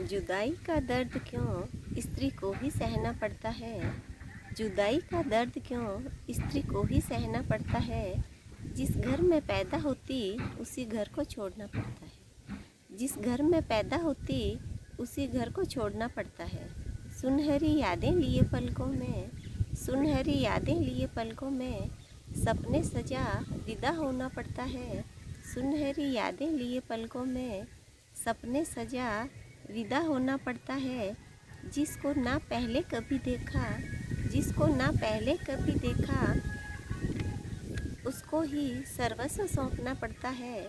जुदाई का दर्द क्यों स्त्री को ही सहना पड़ता है। जुदाई का दर्द क्यों स्त्री को ही सहना पड़ता है। जिस घर में पैदा होती उसी घर को छोड़ना पड़ता है। जिस घर में पैदा होती उसी घर को छोड़ना पड़ता है। सुनहरी यादें लिए पलकों में, सुनहरी यादें लिए पलकों में, सपने सजा विदा होना पड़ता है। सुनहरी यादें लिए पलकों में, सपने सजा विदा होना पड़ता है। जिसको ना पहले कभी देखा, जिसको ना पहले कभी देखा, उसको ही सर्वस्व सौंपना पड़ता है।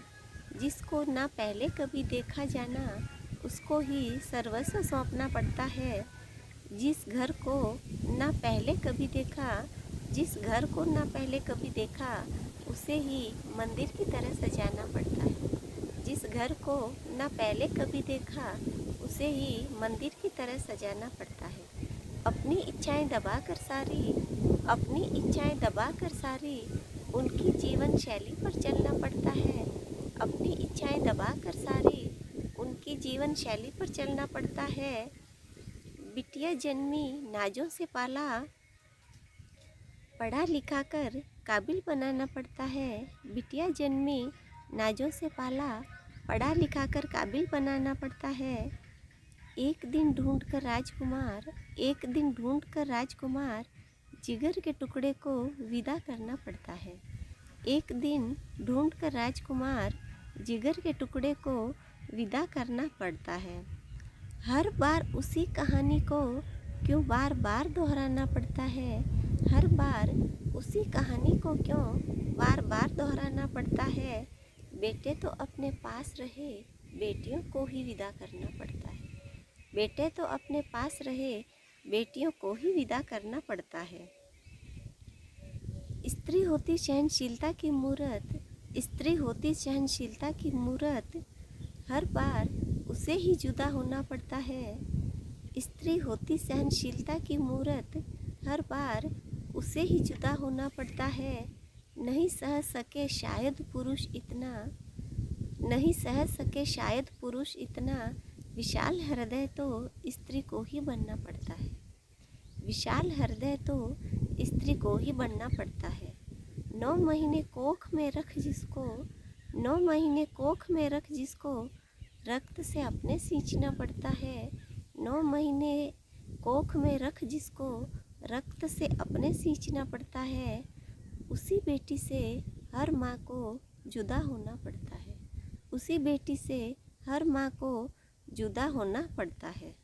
जिसको ना पहले कभी देखा जाना, उसको ही सर्वस्व सौंपना पड़ता है। जिस घर को ना पहले कभी देखा, जिस घर को ना पहले कभी देखा, उसे ही मंदिर की तरह सजाना पड़ता है। जिस घर को ना पहले कभी देखा, उसे ही मंदिर की तरह सजाना पड़ता है। अपनी इच्छाएं दबाकर सारी, अपनी इच्छाएं दबाकर सारी, उनकी जीवन शैली पर चलना पड़ता है। अपनी इच्छाएं दबाकर सारी, उनकी जीवन शैली पर चलना पड़ता है। बिटिया जन्मी नाजों से पाला, पढ़ा लिखा कर काबिल बनाना पड़ता है। बिटिया जन्मी नाजों से पाला, पढ़ा लिखा कर काबिल बनाना पड़ता है। एक दिन ढूंढ कर राजकुमार, एक दिन ढूंढ कर राजकुमार, जिगर के टुकड़े को विदा करना पड़ता है। एक दिन ढूंढ कर राजकुमार, जिगर के टुकड़े को विदा करना पड़ता है। हर बार उसी कहानी को क्यों बार बार दोहराना पड़ता है। हर बार उसी कहानी को क्यों बार बार दोहराना पड़ता है। बेटे तो अपने पास रहे, बेटियों को ही विदा करना पड़ता है। बेटे तो अपने पास रहे, बेटियों को ही विदा करना पड़ता है। स्त्री होती सहनशीलता की मूरत, स्त्री होती सहनशीलता की मूरत, हर बार उसे ही जुदा होना पड़ता है। स्त्री होती सहनशीलता की मूरत, हर बार उसे ही जुदा होना पड़ता है। नहीं सह सके शायद पुरुष इतना, नहीं सह सके शायद पुरुष इतना, विशाल हृदय तो स्त्री को ही बनना पड़ता है। विशाल हृदय तो स्त्री को ही बनना पड़ता है। 9 महीने कोख में रख जिसको, 9 महीने कोख में रख जिसको, रक्त से अपने सींचना पड़ता है। 9 महीने कोख में रख जिसको, रक्त से अपने सींचना पड़ता है। उसी बेटी से हर माँ को जुदा होना पड़ता है। उसी बेटी से हर माँ को जुदा होना पड़ता है।